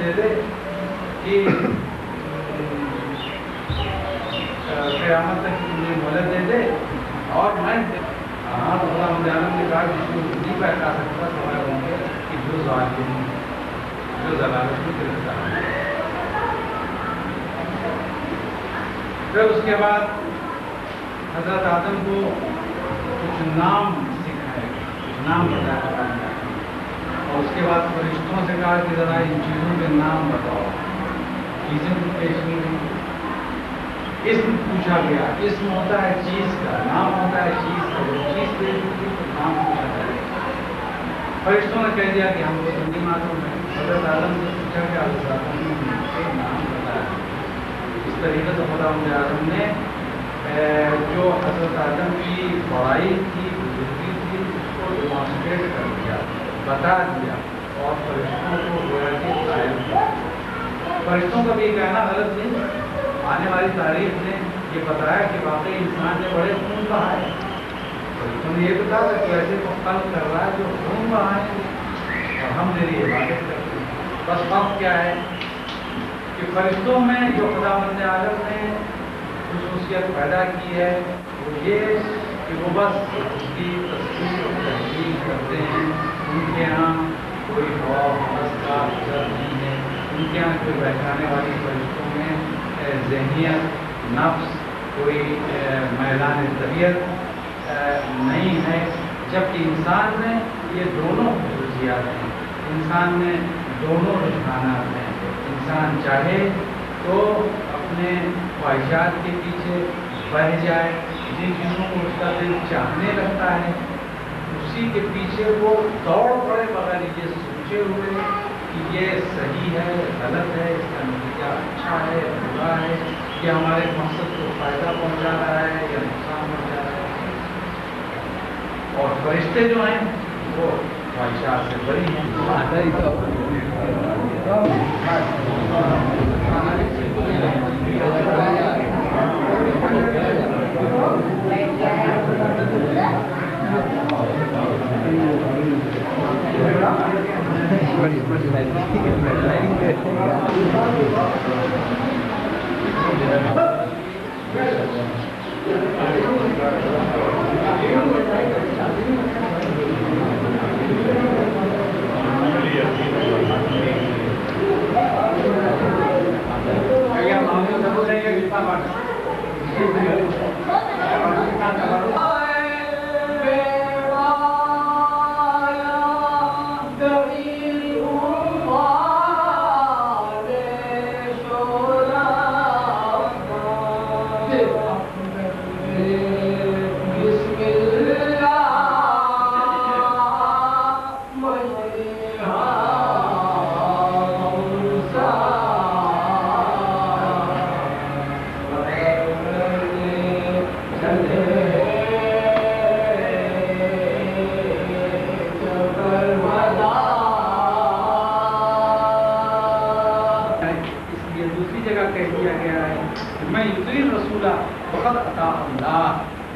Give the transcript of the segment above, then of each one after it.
दे दे कि क़यामत तक की मुझे मोहलत दे दे और मैं हाँ तो खुदा आलम ने कहा जिसको नहीं बैठा सकता समय होंगे कि जो ज़ालिम जो ज़लालत में गिरफ्तार है। फिर उसके बाद हज़रत आदम को कुछ नाम सिखाए, कुछ नाम बताया और उसके बाद फरिश्तों से कहा कि ज़रा इन चीज़ों के नाम बताओ। चीज़ें पेश की गई, इसम पूछा गया। इसम होता है चीज़ का, नाम होता है चीज़ का। जो चीज़ पेश होती है तो नाम पूछा जाए। फरिश्तों ने कह दिया कि हमको तो नहीं मालूम है। हज़रत आदम से पूछा गया, हज़रत आदम ने उनके नाम बताया। इस तरीके से खुदा आलम ने जो हज़रत आदम की बड़ाई थी, बुजुर्गी थी, उसको डिमॉन्स्ट्रेट कर दिया, बता दिया और फरिश्तों को गोया के कायम किया। फरिश्तों का भी कहना गलत नहीं। आने वाली तारीख ने ये बताया कि वाकई इंसान ने बड़े खून बहाए। फरिश्तों ने ये बताया कि ऐसे को कल कर रहा है जो खून बहाए और हम मेरी इबादत करते हैं। बस वक्त क्या है कि फरिश्तों में जो खुदावंद आलम ने खुसूसियत पैदा की है वो ये कि वो बस उसकी तस्वीर और तहकीक करते हैं। उनके यहाँ कोई हवस का असर नहीं है। उनके यहाँ कोई बैठाने वाली फरिश्तों में ज़हनियत, नफ्स, कोई मैलान तबीयत नहीं है। जबकि इंसान में ये दोनों खुसूसियात हैं। इंसान में दोनों रुझानात हैं। इंसान चाहे तो अपने ख्वाहिशात के पीछे बह जाए, जिन चीज़ों को उसका दिल चाहने लगता है उसी के पीछे वो दौड़ पड़े बगैर ये सोचे हुए कि ये सही है, गलत है, इसका नतीजा अच्छा है, बुरा है, ये हमारे मकसद को फ़ायदा पहुंचा रहा है या नुकसान पहुंचा रहा है। और फरिश्ते जो हैं वो ख्वाहिशात से बरी हैं।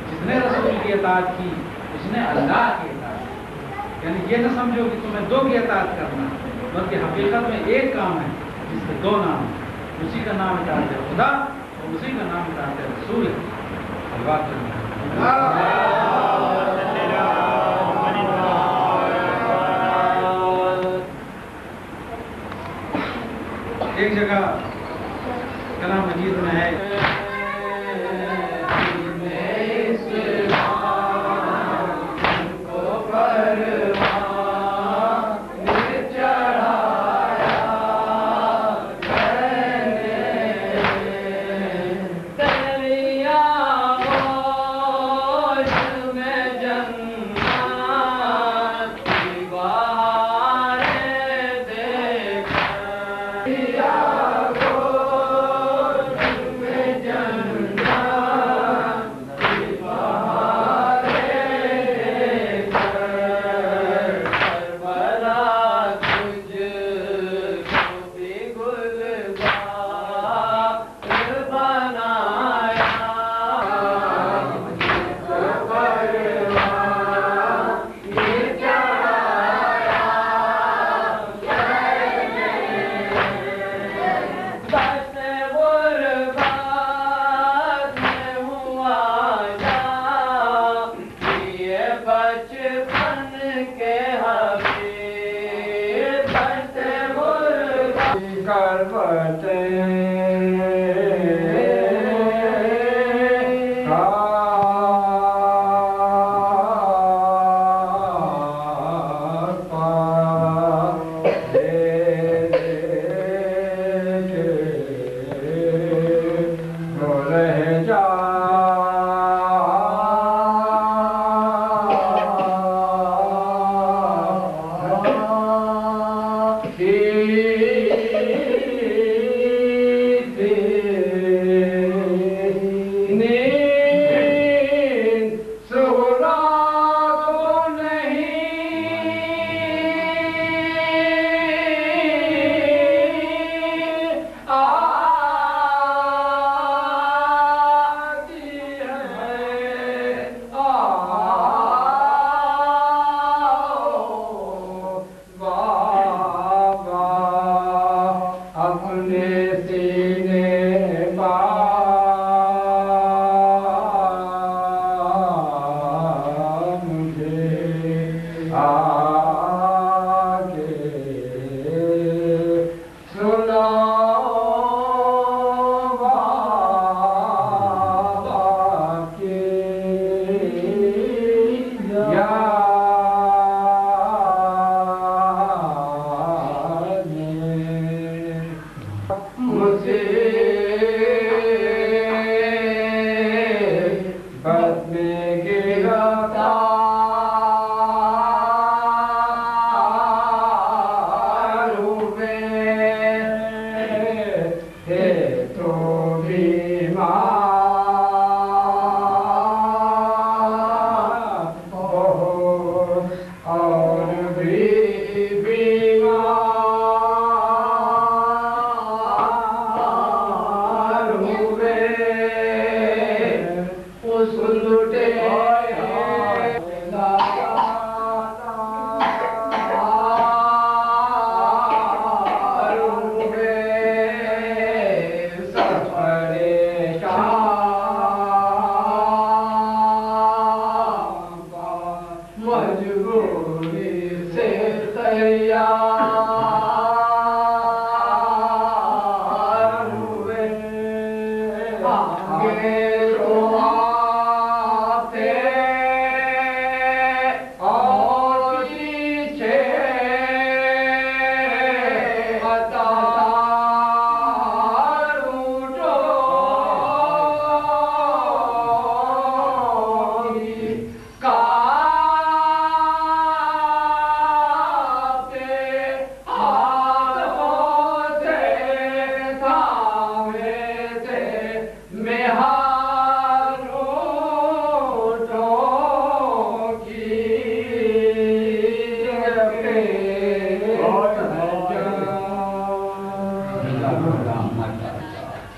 जिसने रसूल की इताअत की उसने अल्लाह की इताअत की। यानी ये न समझो कि तुम्हें दो की इताअत करना, बल्कि हकीकत में एक काम है जिसके दो नाम है। उसी का नाम इताअत है खुदा और उसी का नाम इताअत है रसूल है। एक जगह कलाम मजीद में है Yeah. करवटे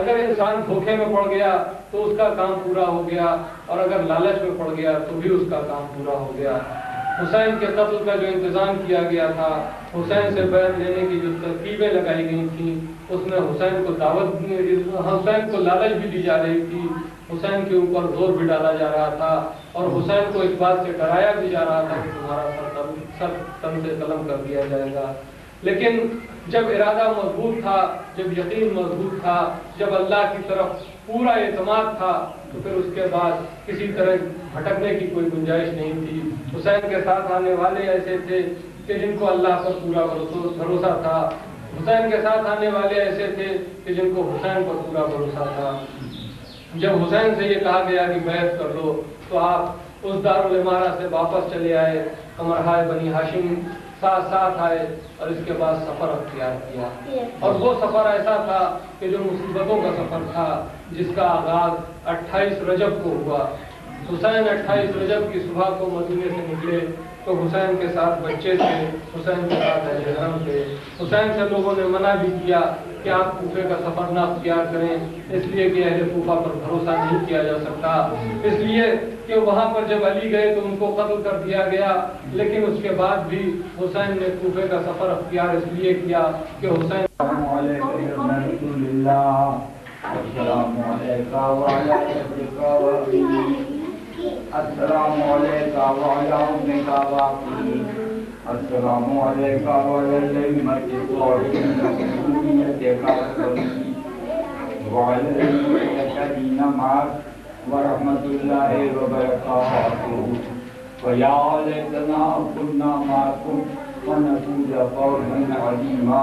अगर इंसान धोखे में पड़ गया तो उसका काम पूरा हो गया, और अगर लालच में पड़ गया तो भी उसका काम पूरा हो गया। हुसैन के कत्ल का जो इंतजाम किया गया था, हुसैन से बैत लेने की जो तरकीबें लगाई गई थी, उसमें हुसैन को दावत, हुसैन को लालच भी दी जा रही थी, हुसैन के ऊपर जोर भी डाला जा रहा था, और हुसैन को इस बात से डराया भी जा रहा था कि तुम्हारा सर तन से कलम कर दिया जाएगा। लेकिन जब इरादा मजबूत था, जब यकीन मजबूत था, जब अल्लाह की तरफ पूरा एतमाद था, तो फिर उसके बाद किसी तरह भटकने की कोई गुंजाइश नहीं थी। हुसैन के साथ आने वाले ऐसे थे कि जिनको अल्लाह पर पूरा भरोसा था, हुसैन के साथ आने वाले ऐसे थे कि जिनको हुसैन पर पूरा भरोसा था। जब हुसैन से ये कहा गया कि बैत कर लो, तो आप उस दारुल इमारा से वापस चले आए, अमरहाय बनी हाशिम साथ साथ आए, और इसके बाद सफर अख्तियार किया। और वो सफर ऐसा था कि जो मुसीबतों का सफर था, जिसका आगाज 28 रजब को हुआ। हुसैन 28 रजब की सुबह को मदीने से निकले, तो हुसैन के साथ बच्चे थे, हुसैन के साथ अहले हरम थे। हुसैन से लोगों ने मना भी किया कि आप कूफे का सफर ना अख्तियार करें, इसलिए कि अहले कूफा पर भरोसा नहीं किया जा सकता, इसलिए कि वहाँ पर जब अली गए तो उनको कत्ल कर दिया गया। लेकिन उसके बाद भी हुसैन ने कूफे का सफर अख्तियार इसलिए किया कि हुसैन अस्सलामु अलैका व अलैहिम्मति व अलैहिम्मति व रहमतुल्लाहि व बरकातुहू व या लैतना कुन्ना माकुम व नकून फौजन अज़ीमा।